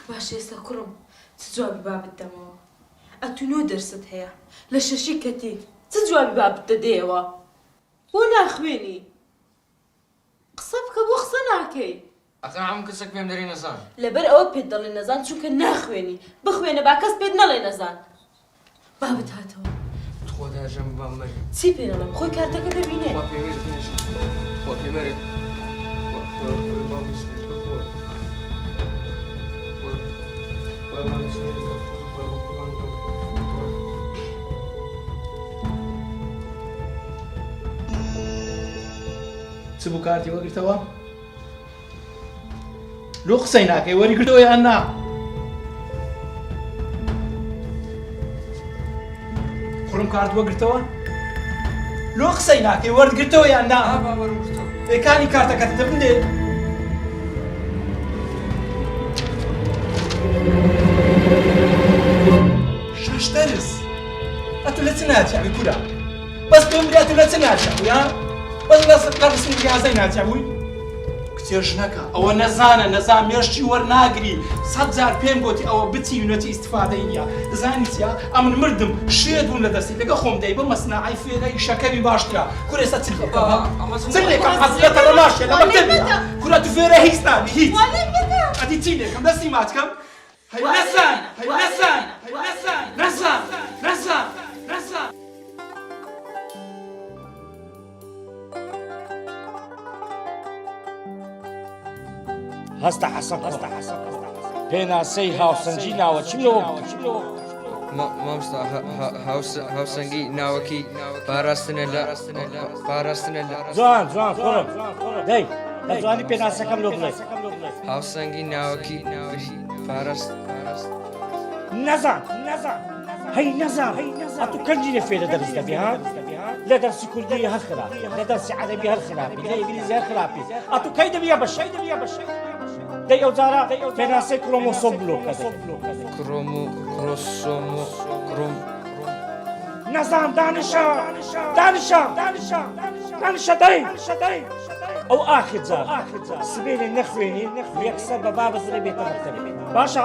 باش ئێستا کوڕم چ جوابی با بدەمەوە ئەتونۆ دەرست هەیە لە شەشی کەتی چ جوابی با بدەدێەوە بۆ ناخوێنی قسە بکە بۆ قسە ناکەی ئەقا هەموو کەسێک پێم دەری نەزان لەبەر ئەوە پێت دەڵێ نەزان چونکە ناخوێنی بخوێنە با کەس پێت نەڵێ نەزان با بتهاتەوە خۆ داژەم بام مەری چی پێ نەڵێم خۆی کارتەکە دەبینێ خوا پێوێت بنێژ خوا پێمەرێت چ بوو کارتی وەرگرتەوە؟ لۆ قسەی ناکەی وەریگرتەوە یان نا؟ کوڕم کارت وەرگرتەوە؟ لۆ قسەی ناکەی وەرگرتەوە یان نا؟ پێکانی کارتەکەت دەبندێ؟ شەش دەرس ئەتو لە چ ناچاوی کورا؟ بەس پێم برێ ئەتو لە چ ناچاوی ها؟ بەس لە ڕسمی ریاضەی ناچاوی؟ کچێ ژنەکە ئەوە نەزانە نەزان مێشتی وەرناگری 100 جار پێم گوتی ئەوە بچی یونەتی ئیستیفادەی نییە دەزانی چیە ئەمن مردم شێت بوون لە دەستی لەگە خۆم دەی بە مەسناعی فێرەی شەکەوی باشترا کورێ ئێستا چ لێکەوە؟ چ لێکەم حەزرەتە لە ماشێ لە مەکتەبیە کورە تو فێرە هیچ نابی هیچ ئەدی چی لێکەم دەستی ماچکەم؟ هەی نەزان هەی نەزان هەی نەزان نەزان نەزان نەزان هەستا حەسەن پێناسەی هاوسەنگی ناوە چی لەوە مامۆستا هاوسەنگی ناوەکی پاراستنە لە جوان کوڕم دەی لە جوانی پێناسەکەم لۆ بڵێ هاوسەنگی ناوەکی پاراست نەزان هەی نەزان ئەتو کەنجی لە فێرە دەرس دەبێ ها لە دەرسی کوردی هەر خراپی لە دەرسی عەرەبی هەر خراپی لە ئینگلیزی هەر خراپی ئەتو کەی دەبێ بەشەی دەی ئەو جارە پێناسەی کرۆمۆسۆم بلۆکە نەزان دانیشە دەی ئەو ئاخر جار سبێنێ نەخوێنی یەکسەر بە با بەزرە بێتە مەکتەب باشە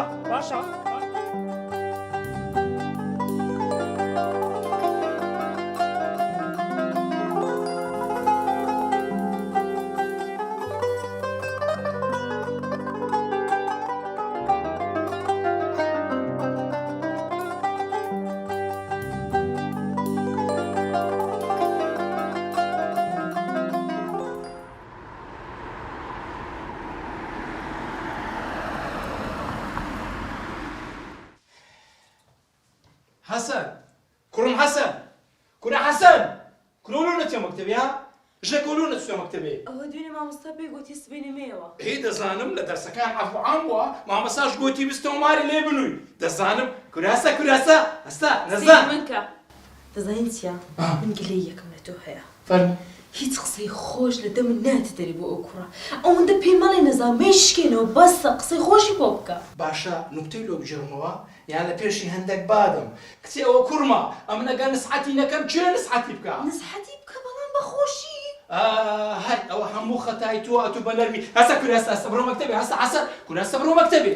حەسەن کوڕم حەسەن کورە حەسەن کورۆلۆ نەچێ مەکتەبی ها ژنە کۆلۆ نەچووە مەکتەبێ ئەوە دوێنێ مامۆستا پێی گوتی سبێنێمەوە هی دەزانم لە دەرسەکان ئەفعام بووە مامەساش گوتی بستەوە ماری لێ بنووی دەزانم کوراسە هەستا نەزان منکە دەزانین چیە من گلەی یەکەم لە تۆ هەیە فەرموو هیچ قسەی خۆش لە دەمن ناتە دەری بۆ ئەو کوڕە ئەوەندە پێی مەڵێ نەزان مەیشکێنەوە بەسە قسەی خۆشی بۆ بکە باشە نوکتەی لۆ بژێڕمەوە یان لە پێشی هەندێک بادم کچێ ئەوە کوڕمە ئەم نەگە نسحەتی نەکەم چێ نسحەتی بکە نسحەتی بکە بەڵام بەخۆشی هەر ئەوە هەموو خەتای تۆ ئەتو بە نەرمی هەستا کوراسە بڕۆ مەکتەبێ هەستا کوراسە بڕۆ مەکتەبێ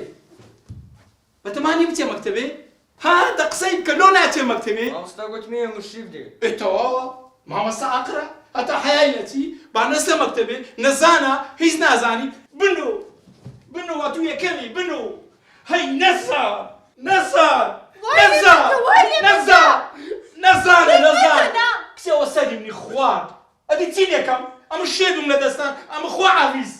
بەتەمانی بچێ مەکتەبێ ها دە قسەی بکە لۆ ناچێ مەکتەبێ مامۆستا گوتمی مشری بدێ ئێتەواوە مامەستا ئاقرە هەتا حەیای نەچی با نەسە مەکتەبێ نەزانە هیچ نازانی بنو ئەتو یەکەمی بنو هەی نەزان کچێوە سەری منی خوارد ئەدی چی لێکەم ئەمە شێدم لە دەستان ئەمە خوا عاویز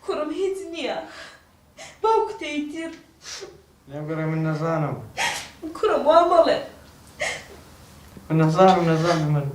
کوڕم هیچ نییە باوکتەی تر لێبگەڕێ من نەزانم کوڕم وا مەڵێ من نەزانم من